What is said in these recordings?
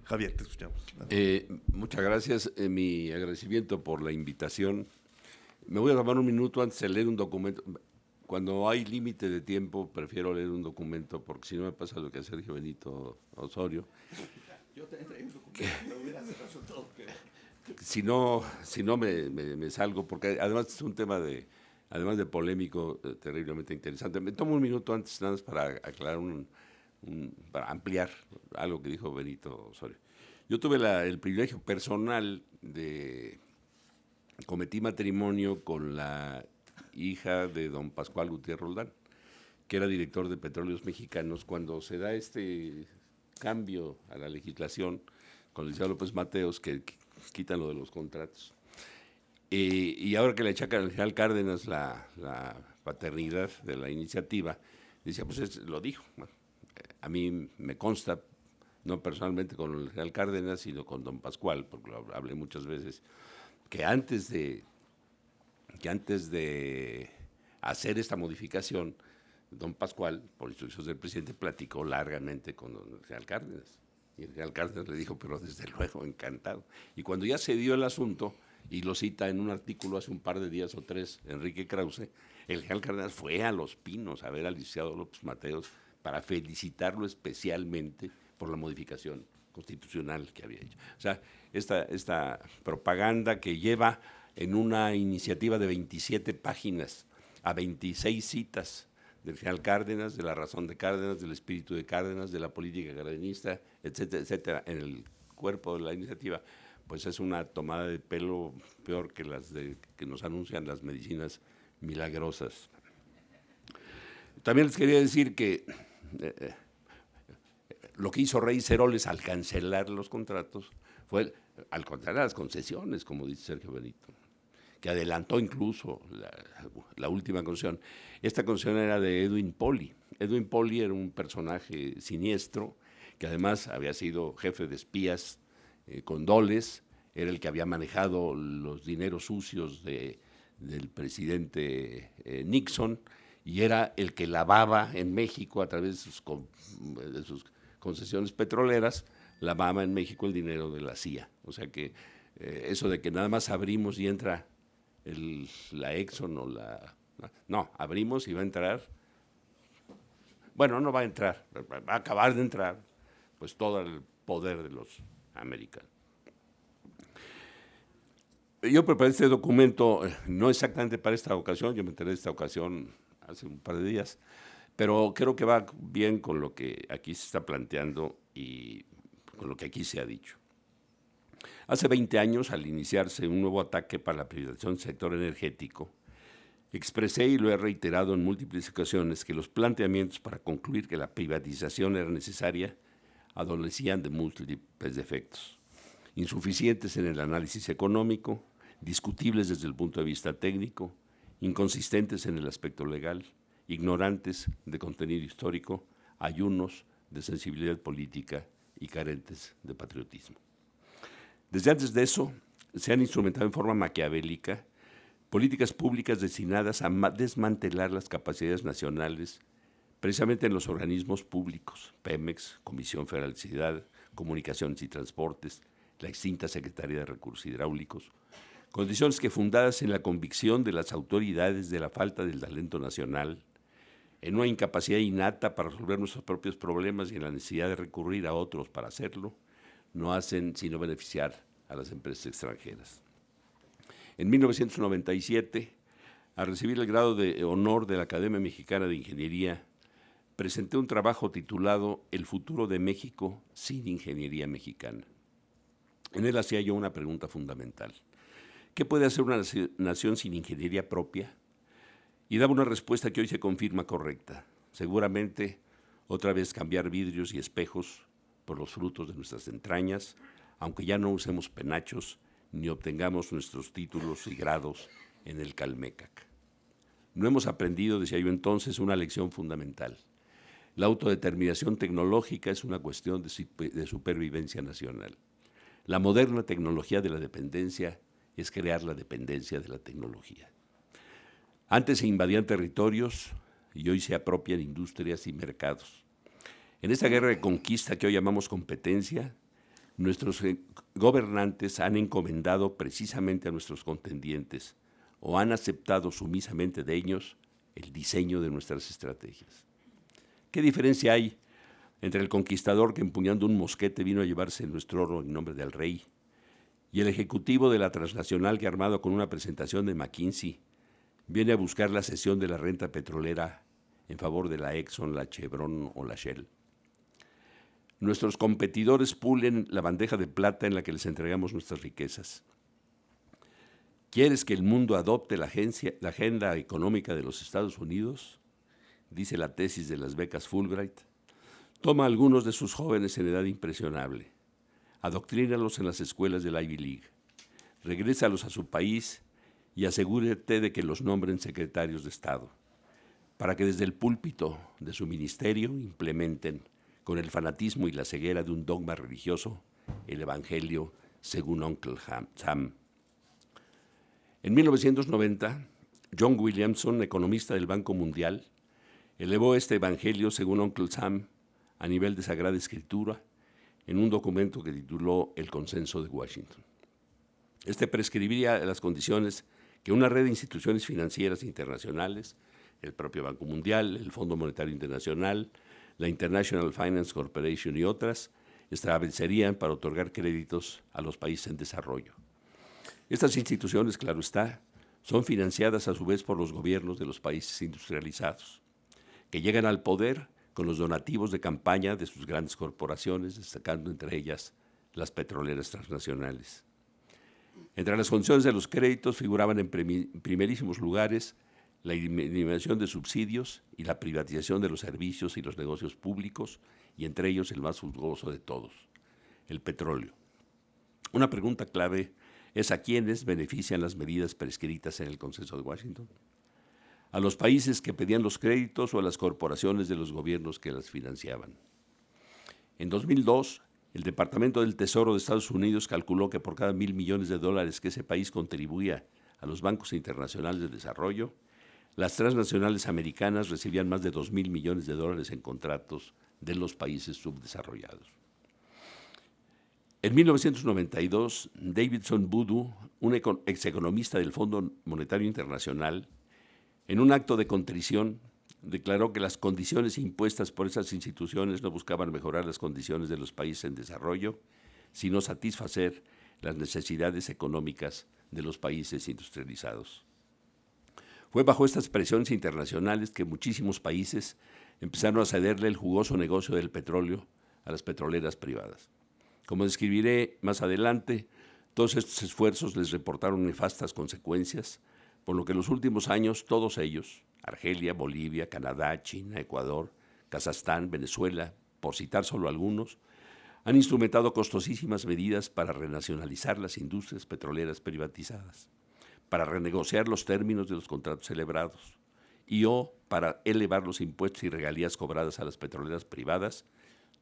Javier, te escuchamos. Muchas gracias. Mi agradecimiento por la invitación. Me voy a tomar un minuto antes de leer un documento. Cuando hay límite de tiempo, prefiero leer un documento, porque si no me pasa lo que a Sergio Benito Osorio. Yo tendré un documento que no hubiera resultado que... Si no me salgo, porque además es un tema además de polémico, terriblemente interesante. Me tomo un minuto antes nada más para aclarar para ampliar algo que dijo Benito Osorio. Yo tuve el privilegio personal cometí matrimonio con la hija de don Pascual Gutiérrez Roldán, que era director de Petróleos Mexicanos, cuando se da este cambio a la legislación con el licenciado López Mateos, que quitan lo de los contratos. Y ahora que le achacan al general Cárdenas la paternidad de la iniciativa, decía, pues lo dijo. Bueno, a mí me consta, no personalmente con el general Cárdenas, sino con don Pascual, porque lo hablé muchas veces, que antes de hacer esta modificación, don Pascual, por instrucciones del presidente, platicó largamente con el general Cárdenas. Y el general Cárdenas le dijo, pero desde luego, encantado. Y cuando ya se dio el asunto, y lo cita en un artículo hace un par de días o tres, Enrique Krause, el general Cárdenas fue a Los Pinos a ver al licenciado López Mateos para felicitarlo especialmente por la modificación constitucional que había hecho. O sea, esta propaganda que lleva en una iniciativa de 27 páginas a 26 citas del general Cárdenas, de la razón de Cárdenas, del espíritu de Cárdenas, de la política cardenista, etcétera, etcétera, en el cuerpo de la iniciativa, pues es una tomada de pelo peor que las que nos anuncian las medicinas milagrosas. También les quería decir que lo que hizo Rey Ceroles al cancelar los contratos fue al cancelar las concesiones, como dice Sergio Benito, que adelantó incluso la última concesión. Esta concesión era de Edwin Poli. Edwin Poli era un personaje siniestro, que además había sido jefe de espías con Dulles, era el que había manejado los dineros sucios del presidente Nixon, y era el que lavaba en México a través de sus concesiones petroleras, lavaba en México el dinero de la CIA. O sea que eso de que nada más abrimos y entra la Exxon o no, abrimos y va a entrar, bueno, no va a entrar, va a acabar de entrar, pues todo el poder de los americanos. Yo preparé este documento, no exactamente para esta ocasión, yo me enteré de esta ocasión hace un par de días, pero creo que va bien con lo que aquí se está planteando y con lo que aquí se ha dicho. Hace 20 años, al iniciarse un nuevo ataque para la privatización del sector energético, expresé y lo he reiterado en múltiples ocasiones que los planteamientos para concluir que la privatización era necesaria adolecían de múltiples defectos, insuficientes en el análisis económico, discutibles desde el punto de vista técnico, inconsistentes en el aspecto legal, ignorantes de contenido histórico, ayunos de sensibilidad política y carentes de patriotismo. Desde antes de eso, se han instrumentado en forma maquiavélica políticas públicas destinadas a desmantelar las capacidades nacionales, precisamente en los organismos públicos, Pemex, Comisión Federal de Electricidad, Comunicaciones y Transportes, la extinta Secretaría de Recursos Hidráulicos, condiciones que, fundadas en la convicción de las autoridades de la falta del talento nacional, en una incapacidad innata para resolver nuestros propios problemas y en la necesidad de recurrir a otros para hacerlo, no hacen sino beneficiar a las empresas extranjeras. En 1997, al recibir el grado de honor de la Academia Mexicana de Ingeniería, presenté un trabajo titulado El futuro de México sin ingeniería mexicana. En él hacía yo una pregunta fundamental. ¿Qué puede hacer una nación sin ingeniería propia? Y daba una respuesta que hoy se confirma correcta. Seguramente, otra vez cambiar vidrios y espejos por los frutos de nuestras entrañas, aunque ya no usemos penachos ni obtengamos nuestros títulos y grados en el Calmecac. No hemos aprendido, decía yo entonces, una lección fundamental. La autodeterminación tecnológica es una cuestión de supervivencia nacional. La moderna tecnología de la dependencia es crear la dependencia de la tecnología. Antes se invadían territorios y hoy se apropian industrias y mercados. En esta guerra de conquista que hoy llamamos competencia, Nuestros gobernantes han encomendado precisamente a nuestros contendientes o han aceptado sumisamente de ellos el diseño de nuestras estrategias. ¿Qué diferencia hay entre el conquistador que empuñando un mosquete vino a llevarse nuestro oro en nombre del rey y el ejecutivo de la transnacional que, armado con una presentación de McKinsey, viene a buscar la cesión de la renta petrolera en favor de la Exxon, la Chevron o la Shell? Nuestros competidores pulen la bandeja de plata en la que les entregamos nuestras riquezas. ¿Quieres que el mundo adopte la agenda económica de los Estados Unidos? Dice la tesis de las becas Fulbright. Toma a algunos de sus jóvenes en edad impresionable. Adoctrínalos en las escuelas del Ivy League. Regrésalos a su país y asegúrate de que los nombren secretarios de Estado, para que desde el púlpito de su ministerio implementen, con el fanatismo y la ceguera de un dogma religioso, el Evangelio según Uncle Sam. En 1990, John Williamson, economista del Banco Mundial, elevó este Evangelio según Uncle Sam a nivel de Sagrada Escritura en un documento que tituló El Consenso de Washington. Este prescribiría las condiciones que una red de instituciones financieras internacionales, el propio Banco Mundial, el Fondo Monetario Internacional, la International Finance Corporation y otras, establecerían para otorgar créditos a los países en desarrollo. Estas instituciones, claro está, son financiadas a su vez por los gobiernos de los países industrializados, que llegan al poder con los donativos de campaña de sus grandes corporaciones, destacando entre ellas las petroleras transnacionales. Entre las condiciones de los créditos figuraban en primerísimos lugares la eliminación de subsidios y la privatización de los servicios y los negocios públicos, y entre ellos el más jugoso de todos, el petróleo. Una pregunta clave es a quiénes benefician las medidas prescritas en el Consenso de Washington. ¿A los países que pedían los créditos o a las corporaciones de los gobiernos que las financiaban? En 2002, el Departamento del Tesoro de Estados Unidos calculó que por cada $1,000 millones que ese país contribuía a los bancos internacionales de desarrollo, las transnacionales americanas recibían más de $2,000 millones en contratos de los países subdesarrollados. En 1992, Davidson Boodoo, un execonomista del Fondo Monetario Internacional, en un acto de contrición, declaró que las condiciones impuestas por esas instituciones no buscaban mejorar las condiciones de los países en desarrollo, sino satisfacer las necesidades económicas de los países industrializados. Fue bajo estas presiones internacionales que muchísimos países empezaron a cederle el jugoso negocio del petróleo a las petroleras privadas. Como describiré más adelante, todos estos esfuerzos les reportaron nefastas consecuencias, por lo que en los últimos años todos ellos, Argelia, Bolivia, Canadá, China, Ecuador, Kazajstán, Venezuela, por citar solo algunos, han instrumentado costosísimas medidas para renacionalizar las industrias petroleras privatizadas, para renegociar los términos de los contratos celebrados y o para elevar los impuestos y regalías cobradas a las petroleras privadas,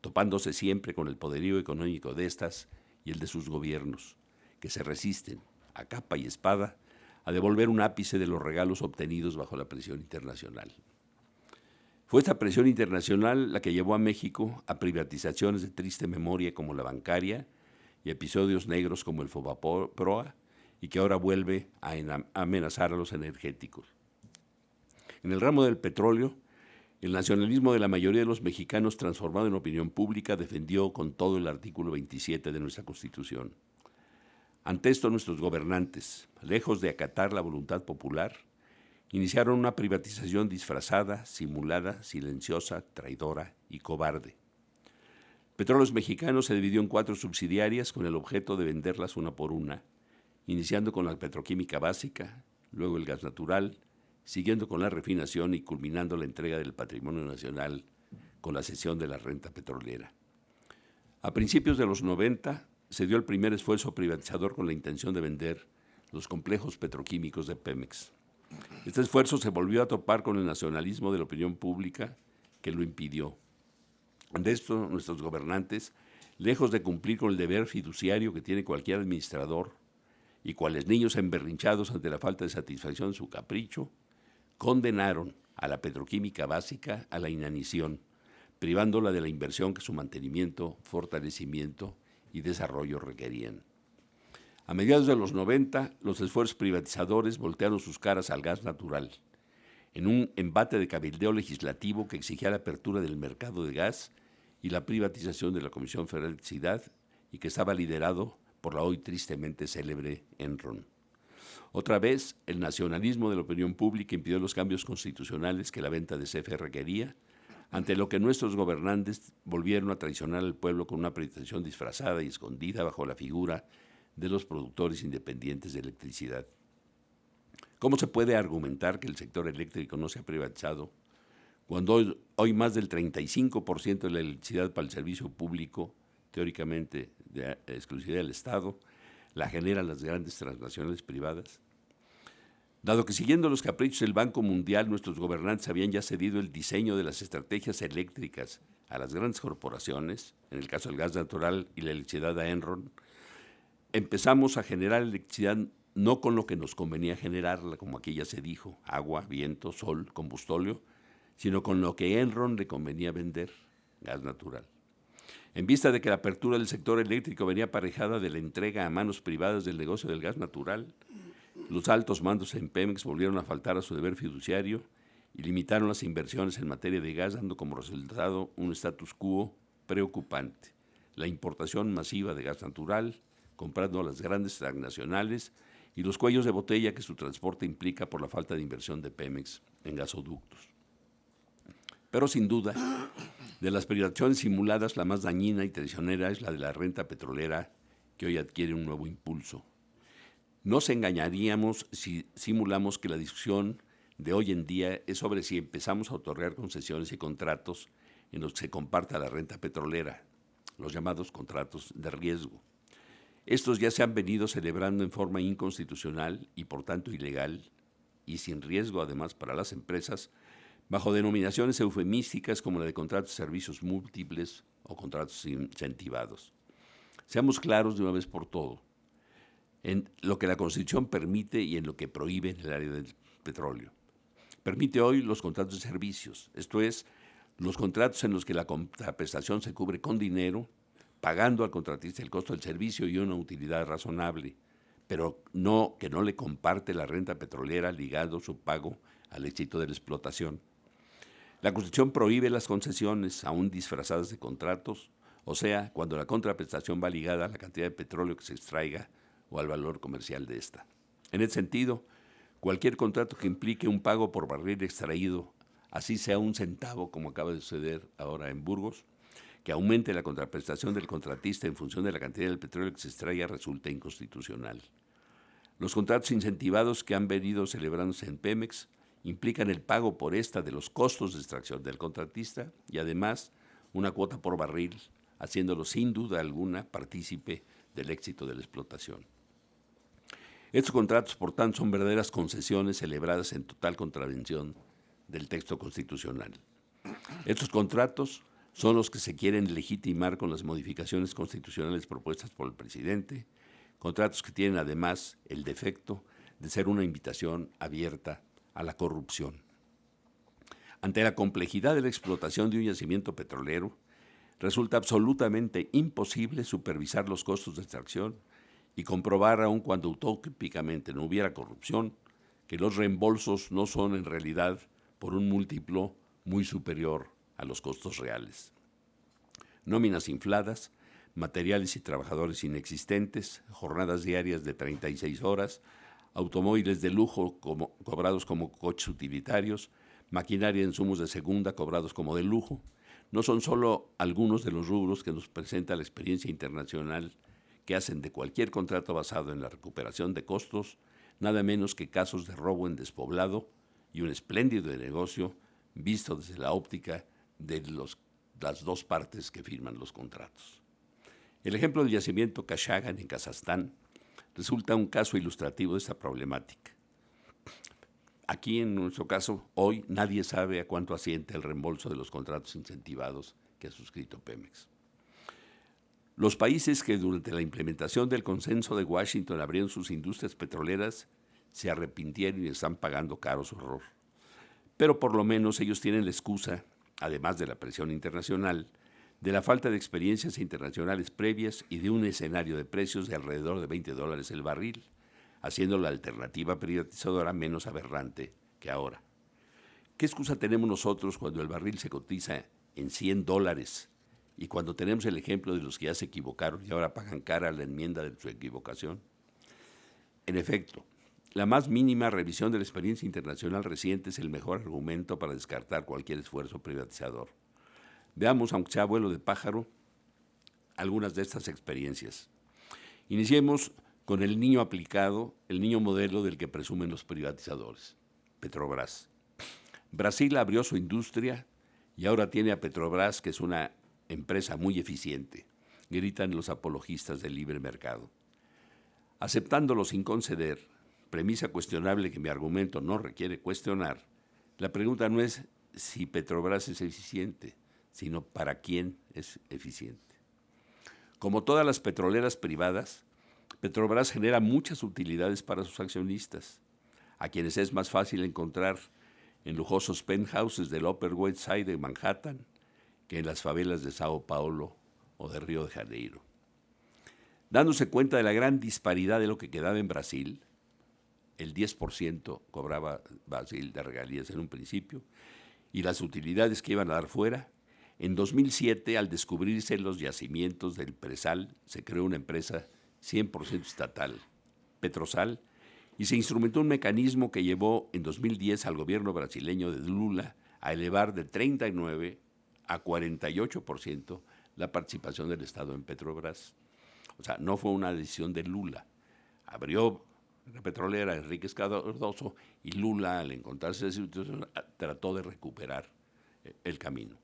topándose siempre con el poderío económico de estas y el de sus gobiernos, que se resisten a capa y espada a devolver un ápice de los regalos obtenidos bajo la presión internacional. Fue esta presión internacional la que llevó a México a privatizaciones de triste memoria como la bancaria y episodios negros como el Fobaproa, y que ahora vuelve a amenazar a los energéticos. En el ramo del petróleo, el nacionalismo de la mayoría de los mexicanos, transformado en opinión pública, defendió con todo el artículo 27 de nuestra Constitución. Ante esto, nuestros gobernantes, lejos de acatar la voluntad popular, iniciaron una privatización disfrazada, simulada, silenciosa, traidora y cobarde. Petróleos Mexicanos se dividió en 4 subsidiarias con el objeto de venderlas una por una, iniciando con la petroquímica básica, luego el gas natural, siguiendo con la refinación y culminando la entrega del patrimonio nacional con la cesión de la renta petrolera. A principios de los 90 se dio el primer esfuerzo privatizador con la intención de vender los complejos petroquímicos de Pemex. Este esfuerzo se volvió a topar con el nacionalismo de la opinión pública que lo impidió. De esto, nuestros gobernantes, lejos de cumplir con el deber fiduciario que tiene cualquier administrador, y cuales niños emberrinchados ante la falta de satisfacción de su capricho, condenaron a la petroquímica básica a la inanición, privándola de la inversión que su mantenimiento, fortalecimiento y desarrollo requerían. A mediados de los 90, los esfuerzos privatizadores voltearon sus caras al gas natural, en un embate de cabildeo legislativo que exigía la apertura del mercado de gas y la privatización de la Comisión Federal de Electricidad, y que estaba liderado por la hoy tristemente célebre Enron. Otra vez, el nacionalismo de la opinión pública impidió los cambios constitucionales que la venta de CFE requería, ante lo que nuestros gobernantes volvieron a traicionar al pueblo con una privatización disfrazada y escondida bajo la figura de los productores independientes de electricidad. ¿Cómo se puede argumentar que el sector eléctrico no se ha privatizado cuando hoy más del 35% de la electricidad para el servicio público, teóricamente de exclusividad del Estado, la generan las grandes transnacionales privadas? Dado que siguiendo los caprichos del Banco Mundial, nuestros gobernantes habían ya cedido el diseño de las estrategias eléctricas a las grandes corporaciones, en el caso del gas natural y la electricidad a Enron, empezamos a generar electricidad no con lo que nos convenía generarla, como aquí ya se dijo, agua, viento, sol, combustóleo, sino con lo que Enron le convenía vender, gas natural. En vista de que la apertura del sector eléctrico venía aparejada de la entrega a manos privadas del negocio del gas natural, los altos mandos en Pemex volvieron a faltar a su deber fiduciario y limitaron las inversiones en materia de gas, dando como resultado un status quo preocupante: la importación masiva de gas natural, comprando a las grandes transnacionales, y los cuellos de botella que su transporte implica por la falta de inversión de Pemex en gasoductos. Pero sin duda, de las privatizaciones simuladas, la más dañina y traicionera es la de la renta petrolera, que hoy adquiere un nuevo impulso. Nos engañaríamos si simulamos que la discusión de hoy en día es sobre si empezamos a otorgar concesiones y contratos en los que se comparta la renta petrolera, los llamados contratos de riesgo. Estos ya se han venido celebrando en forma inconstitucional y por tanto ilegal, y sin riesgo además para las empresas, bajo denominaciones eufemísticas como la de contratos de servicios múltiples o contratos incentivados. Seamos claros de una vez por todo en lo que la Constitución permite y en lo que prohíbe en el área del petróleo. Permite hoy los contratos de servicios, esto es, los contratos en los que la contraprestación se cubre con dinero, pagando al contratista el costo del servicio y una utilidad razonable, pero que no le comparte la renta petrolera ligado su pago al éxito de la explotación. La Constitución prohíbe las concesiones, aún disfrazadas de contratos, o sea, cuando la contraprestación va ligada a la cantidad de petróleo que se extraiga o al valor comercial de esta. En ese sentido, cualquier contrato que implique un pago por barril extraído, así sea un centavo, como acaba de suceder ahora en Burgos, que aumente la contraprestación del contratista en función de la cantidad del petróleo que se extraiga, resulta inconstitucional. Los contratos incentivados que han venido celebrándose en Pemex implican el pago por esta de los costos de extracción del contratista y además una cuota por barril, haciéndolo sin duda alguna partícipe del éxito de la explotación. Estos contratos, por tanto, son verdaderas concesiones celebradas en total contravención del texto constitucional. Estos contratos son los que se quieren legitimar con las modificaciones constitucionales propuestas por el presidente, contratos que tienen además el defecto de ser una invitación abierta a la corrupción. Ante la complejidad de la explotación de un yacimiento petrolero, resulta absolutamente imposible supervisar los costos de extracción y comprobar, aun cuando utópicamente no hubiera corrupción, que los reembolsos no son en realidad por un múltiplo muy superior a los costos reales. Nóminas infladas, materiales y trabajadores inexistentes, jornadas diarias de 36 horas, automóviles de lujo cobrados como coches utilitarios, maquinaria e insumos de segunda cobrados como de lujo, no son solo algunos de los rubros que nos presenta la experiencia internacional que hacen de cualquier contrato basado en la recuperación de costos nada menos que casos de robo en despoblado y un espléndido negocio visto desde la óptica de las dos partes que firman los contratos. El ejemplo del yacimiento Kashagan en Kazajstán resulta un caso ilustrativo de esta problemática. Aquí, en nuestro caso, hoy nadie sabe a cuánto asciende el reembolso de los contratos incentivados que ha suscrito Pemex. Los países que durante la implementación del consenso de Washington abrieron sus industrias petroleras se arrepintieron y están pagando caro su error. Pero por lo menos ellos tienen la excusa, además de la presión internacional, de la falta de experiencias internacionales previas y de un escenario de precios de alrededor de $20 el barril, haciendo la alternativa privatizadora menos aberrante que ahora. ¿Qué excusa tenemos nosotros cuando el barril se cotiza en $100 y cuando tenemos el ejemplo de los que ya se equivocaron y ahora pagan cara la enmienda de su equivocación? En efecto, la más mínima revisión de la experiencia internacional reciente es el mejor argumento para descartar cualquier esfuerzo privatizador. Veamos, aunque sea vuelo de pájaro, algunas de estas experiencias. Iniciemos con el niño aplicado, el niño modelo del que presumen los privatizadores, Petrobras. Brasil abrió su industria y ahora tiene a Petrobras, que es una empresa muy eficiente, gritan los apologistas del libre mercado. Aceptándolo sin conceder, premisa cuestionable que mi argumento no requiere cuestionar, la pregunta no es si Petrobras es eficiente, sino para quién es eficiente. Como todas las petroleras privadas, Petrobras genera muchas utilidades para sus accionistas, a quienes es más fácil encontrar en lujosos penthouses del Upper West Side de Manhattan que en las favelas de Sao Paulo o de Río de Janeiro. Dándose cuenta de la gran disparidad de lo que quedaba en Brasil, el 10% cobraba Brasil de regalías en un principio, y las utilidades que iban a dar fuera, en 2007, al descubrirse los yacimientos del Presal, se creó una empresa 100% estatal, Petrosal, y se instrumentó un mecanismo que llevó en 2010 al gobierno brasileño de Lula a elevar de 39 a 48% la participación del Estado en Petrobras. O sea, no fue una decisión de Lula. Abrió la petrolera Enrique Cardoso y Lula, al encontrarse esa situación, trató de recuperar el camino.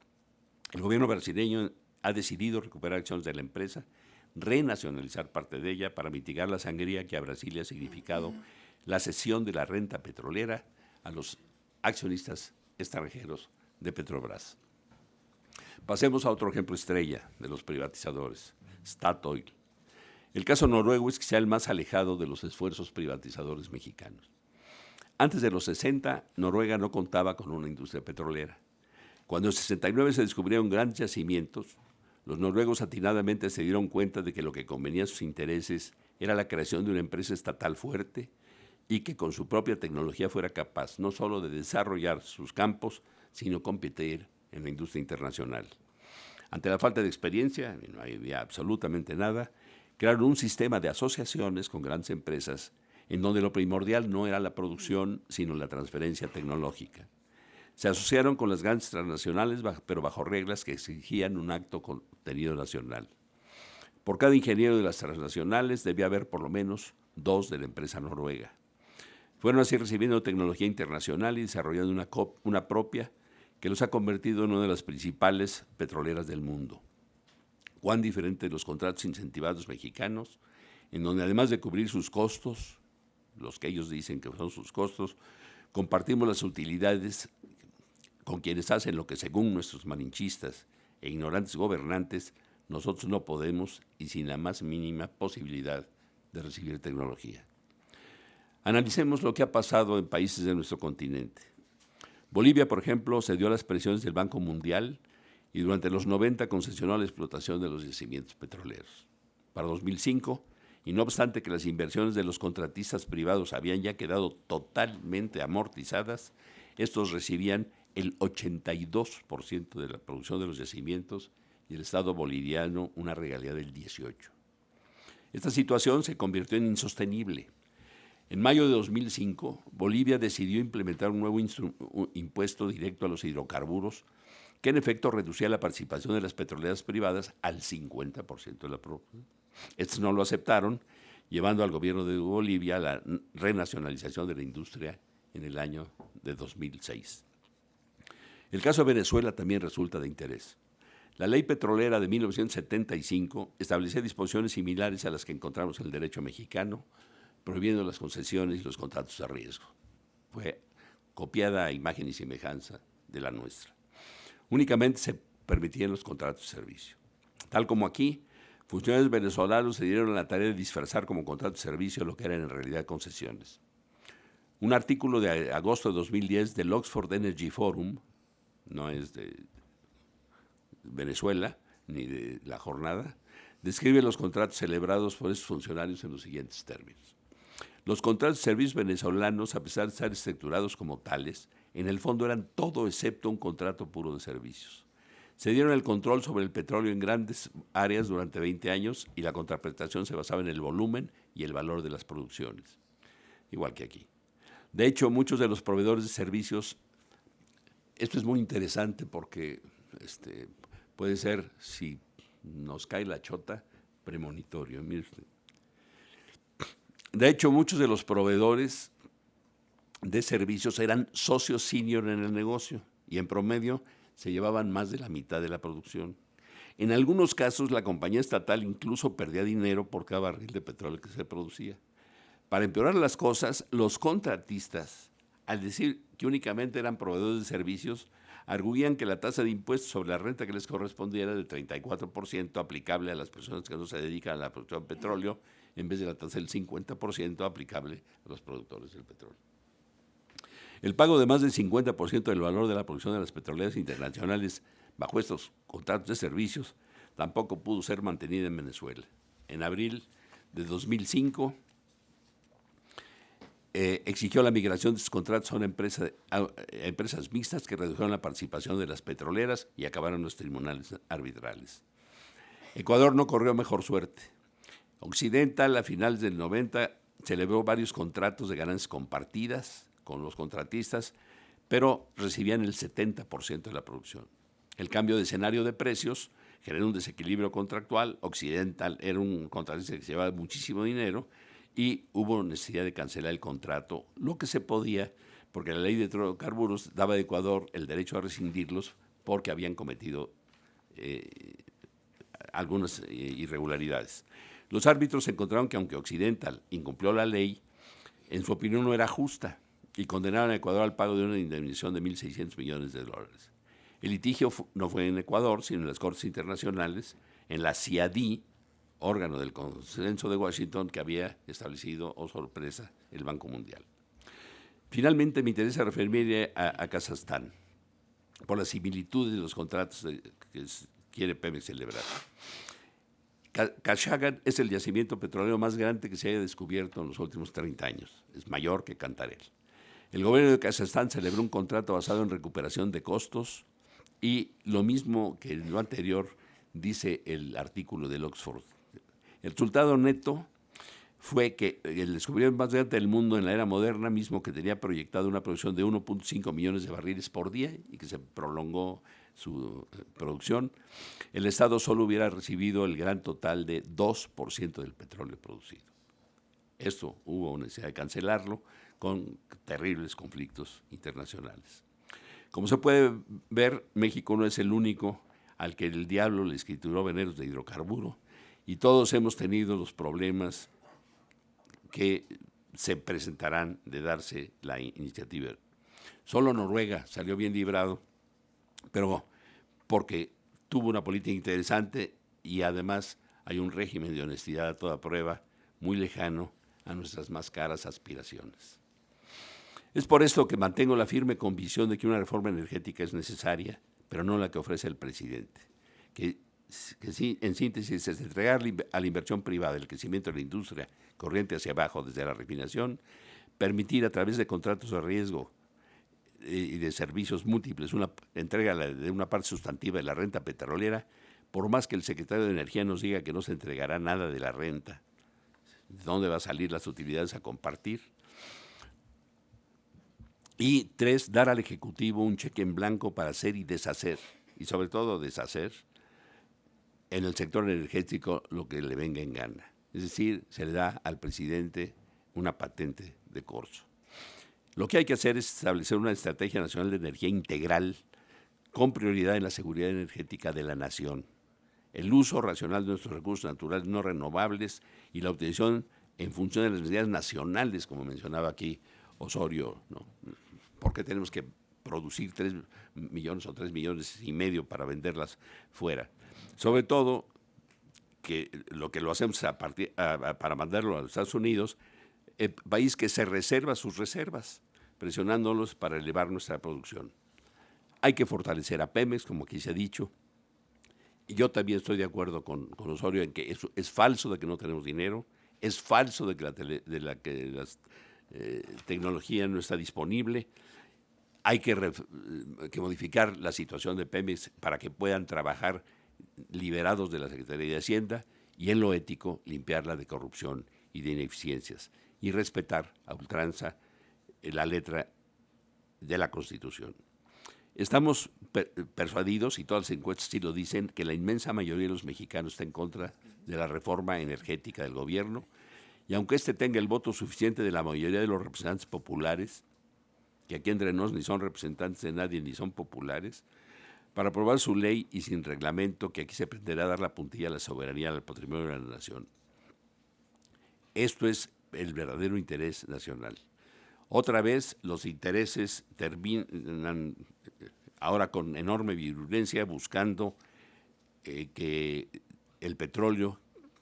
El gobierno brasileño ha decidido recuperar acciones de la empresa, renacionalizar parte de ella para mitigar la sangría que a Brasil le ha significado la cesión de la renta petrolera a los accionistas extranjeros de Petrobras. Pasemos a otro ejemplo estrella de los privatizadores, Statoil. El caso noruego es quizá el más alejado de los esfuerzos privatizadores mexicanos. Antes de los 60, Noruega no contaba con una industria petrolera. Cuando en 69 se descubrieron grandes yacimientos, los noruegos atinadamente se dieron cuenta de que lo que convenía a sus intereses era la creación de una empresa estatal fuerte y que con su propia tecnología fuera capaz no solo de desarrollar sus campos, sino competir en la industria internacional. Ante la falta de experiencia, y no había absolutamente nada, crearon un sistema de asociaciones con grandes empresas en donde lo primordial no era la producción, sino la transferencia tecnológica. Se asociaron con las grandes transnacionales, pero bajo reglas que exigían un alto contenido nacional. Por cada ingeniero de las transnacionales debía haber por lo menos 2 de la empresa noruega. Fueron así recibiendo tecnología internacional y desarrollando una propia que los ha convertido en una de las principales petroleras del mundo. Cuán diferente de los contratos incentivados mexicanos, en donde además de cubrir sus costos, los que ellos dicen que son sus costos, compartimos las utilidades con quienes hacen lo que según nuestros malinchistas e ignorantes gobernantes nosotros no podemos y sin la más mínima posibilidad de recibir tecnología. Analicemos lo que ha pasado en países de nuestro continente. Bolivia, por ejemplo, cedió a las presiones del Banco Mundial y durante los 90 concesionó la explotación de los yacimientos petroleros. Para 2005, y no obstante que las inversiones de los contratistas privados habían ya quedado totalmente amortizadas, estos recibían el 82% de la producción de los yacimientos y el Estado boliviano una regalía del 18%. Esta situación se convirtió en insostenible. En mayo de 2005, Bolivia decidió implementar un nuevo impuesto directo a los hidrocarburos que en efecto reducía la participación de las petroleras privadas al 50% de la producción. Estos no lo aceptaron, llevando al gobierno de Bolivia a la renacionalización de la industria en el año de 2006. El caso de Venezuela también resulta de interés. La ley petrolera de 1975 establecía disposiciones similares a las que encontramos en el derecho mexicano, prohibiendo las concesiones y los contratos a riesgo. Fue copiada a imagen y semejanza de la nuestra. Únicamente se permitían los contratos de servicio. Tal como aquí, funcionarios venezolanos se dieron a la tarea de disfrazar como contratos de servicio lo que eran en realidad concesiones. Un artículo de agosto de 2010 del Oxford Energy Forum, no es de Venezuela, ni de la jornada, describe los contratos celebrados por esos funcionarios en los siguientes términos. Los contratos de servicios venezolanos, a pesar de estar estructurados como tales, en el fondo eran todo excepto un contrato puro de servicios. Se dieron el control sobre el petróleo en grandes áreas durante 20 años y la contraprestación se basaba en el volumen y el valor de las producciones, igual que aquí. De hecho, muchos de los proveedores de servicios, esto es muy interesante porque puede ser, si nos cae la chota, premonitorio. Mire usted. De hecho, muchos de los proveedores de servicios eran socios senior en el negocio y en promedio se llevaban más de la mitad de la producción. En algunos casos, la compañía estatal incluso perdía dinero por cada barril de petróleo que se producía. Para empeorar las cosas, los contratistas, al decir que únicamente eran proveedores de servicios, arguían que la tasa de impuestos sobre la renta que les correspondía era del 34% aplicable a las personas que no se dedican a la producción de petróleo, en vez de la tasa del 50% aplicable a los productores del petróleo. El pago de más del 50% del valor de la producción de las petroleras internacionales bajo estos contratos de servicios tampoco pudo ser mantenida en Venezuela. En abril de 2005 exigió la migración de estos contratos a empresas mixtas que redujeron la participación de las petroleras y acabaron los tribunales arbitrales. Ecuador no corrió mejor suerte. Occidental, a finales del 90, celebró varios contratos de ganancias compartidas con los contratistas, pero recibían el 70% de la producción. El cambio de escenario de precios generó un desequilibrio contractual. Occidental era un contratista que se llevaba muchísimo dinero y hubo necesidad de cancelar el contrato, lo que se podía, porque la ley de hidrocarburos daba a Ecuador el derecho a rescindirlos porque habían cometido algunas irregularidades. Los árbitros encontraron que aunque Occidental incumplió la ley, en su opinión no era justa y condenaron a Ecuador al pago de una indemnización de $1.600 millones. El litigio no fue en Ecuador, sino en las Cortes Internacionales, en la CIADI, órgano del Consenso de Washington que había establecido, oh sorpresa, el Banco Mundial. Finalmente me interesa referirme a Kazajstán, por las similitudes de los contratos que quiere Pemex celebrar. Kashagan es el yacimiento petrolero más grande que se haya descubierto en los últimos 30 años. Es mayor que Cantarell. El gobierno de Kazajstán celebró un contrato basado en recuperación de costos y lo mismo que en lo anterior dice el artículo del Oxford. El resultado neto fue que el descubrimiento más grande del mundo en la era moderna, mismo que tenía proyectado una producción de 1.5 millones de barriles por día y que se prolongó su producción, el Estado solo hubiera recibido el gran total de 2% del petróleo producido. Esto hubo necesidad de cancelarlo con terribles conflictos internacionales. Como se puede ver, México no es el único al que el diablo le escrituró venenos de hidrocarburo y todos hemos tenido los problemas que se presentarán de darse la iniciativa. Solo Noruega salió bien librado, pero porque tuvo una política interesante y además hay un régimen de honestidad a toda prueba muy lejano a nuestras más caras aspiraciones. Es por esto que mantengo la firme convicción de que una reforma energética es necesaria, pero no la que ofrece el presidente, que sí, en síntesis es entregar a la inversión privada el crecimiento de la industria corriente hacia abajo desde la refinación, permitir a través de contratos de riesgo y de servicios múltiples una entrega de una parte sustantiva de la renta petrolera, por más que el secretario de Energía nos diga que no se entregará nada de la renta, ¿de dónde van a salir las utilidades a compartir? Y 3, dar al Ejecutivo un cheque en blanco para hacer y deshacer, y sobre todo deshacer en el sector energético lo que le venga en gana. Es decir, se le da al presidente una patente de corso. Lo que hay que hacer es establecer una estrategia nacional de energía integral con prioridad en la seguridad energética de la nación, el uso racional de nuestros recursos naturales no renovables y la utilización en función de las necesidades nacionales, como mencionaba aquí Osorio, ¿no? ¿Por qué tenemos que producir 3 millones o 3 millones y medio para venderlas fuera? Sobre todo, que lo hacemos para mandarlo a los Estados Unidos, país que se reserva sus reservas, presionándolos para elevar nuestra producción. Hay que fortalecer a Pemex, como aquí se ha dicho, Yo también estoy de acuerdo con Osorio en que eso es falso de que no tenemos dinero, es falso de que la tecnología no está disponible. Hay que modificar la situación de Pemex para que puedan trabajar liberados de la Secretaría de Hacienda y en lo ético limpiarla de corrupción y de ineficiencias y respetar a ultranza la letra de la Constitución. Estamos persuadidos, y todas las encuestas sí lo dicen, que la inmensa mayoría de los mexicanos está en contra de la reforma energética del gobierno, y aunque este tenga el voto suficiente de la mayoría de los representantes populares, que aquí entre nos ni son representantes de nadie ni son populares, para aprobar su ley y sin reglamento, que aquí se pretenderá dar la puntilla a la soberanía, al patrimonio de la nación. Esto es el verdadero interés nacional. Otra vez los intereses terminan ahora con enorme virulencia buscando que el petróleo,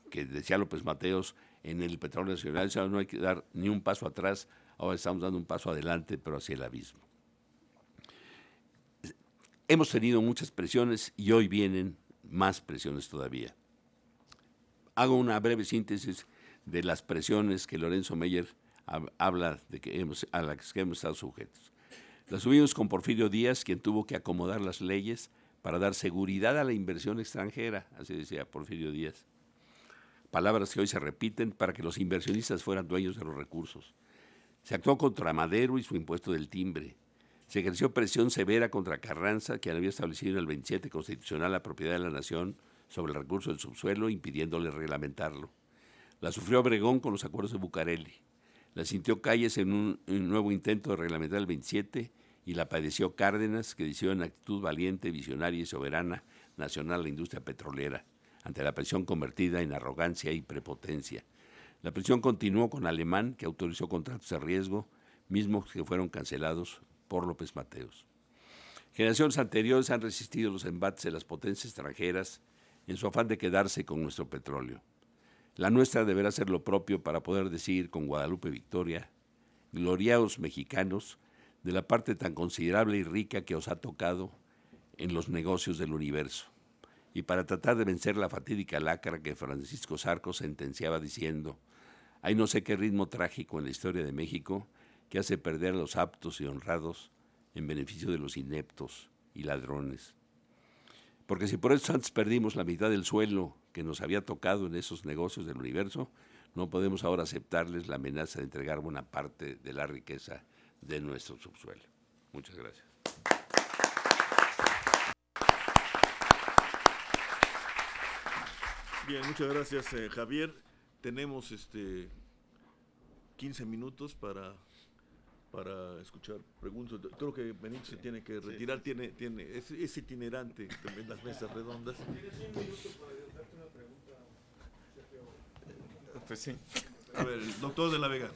que decía López Mateos, en el petróleo nacional, no hay que dar ni un paso atrás, ahora estamos dando un paso adelante, pero hacia el abismo. Hemos tenido muchas presiones y hoy vienen más presiones todavía. Hago una breve síntesis de las presiones que Lorenzo Meyer habla de que a las que hemos estado sujetos. Las subimos con Porfirio Díaz, quien tuvo que acomodar las leyes para dar seguridad a la inversión extranjera, así decía Porfirio Díaz. Palabras que hoy se repiten para que los inversionistas fueran dueños de los recursos. Se actuó contra Madero y su impuesto del timbre. Se ejerció presión severa contra Carranza, quien había establecido en el 27 constitucional la propiedad de la nación sobre el recurso del subsuelo, impidiéndole reglamentarlo. La sufrió Obregón con los acuerdos de Bucareli. La sintió Calles en un nuevo intento de reglamentar el 27 y la padeció Cárdenas, que decidió en actitud valiente, visionaria y soberana nacional la industria petrolera, ante la presión convertida en arrogancia y prepotencia. La presión continuó con Alemán, que autorizó contratos de riesgo, mismos que fueron cancelados por López Mateos. Generaciones anteriores han resistido los embates de las potencias extranjeras en su afán de quedarse con nuestro petróleo. La nuestra deberá hacer lo propio para poder decir con Guadalupe Victoria: gloriaos mexicanos de la parte tan considerable y rica que os ha tocado en los negocios del universo, y para tratar de vencer la fatídica lacra que Francisco Zarco sentenciaba diciendo: hay no sé qué ritmo trágico en la historia de México que hace perder a los aptos y honrados en beneficio de los ineptos y ladrones. Porque si por eso antes perdimos la mitad del suelo que nos había tocado en esos negocios del universo, no podemos ahora aceptarles la amenaza de entregar buena parte de la riqueza de nuestro subsuelo. Muchas gracias. Bien, muchas gracias, Javier. Tenemos 15 minutos para escuchar preguntas. Creo que Benito se tiene que retirar, sí. Es itinerante en las mesas redondas. ¿Tienes un minuto para hacerte una pregunta, Sergio? Pues sí. A ver, doctor de la Vega.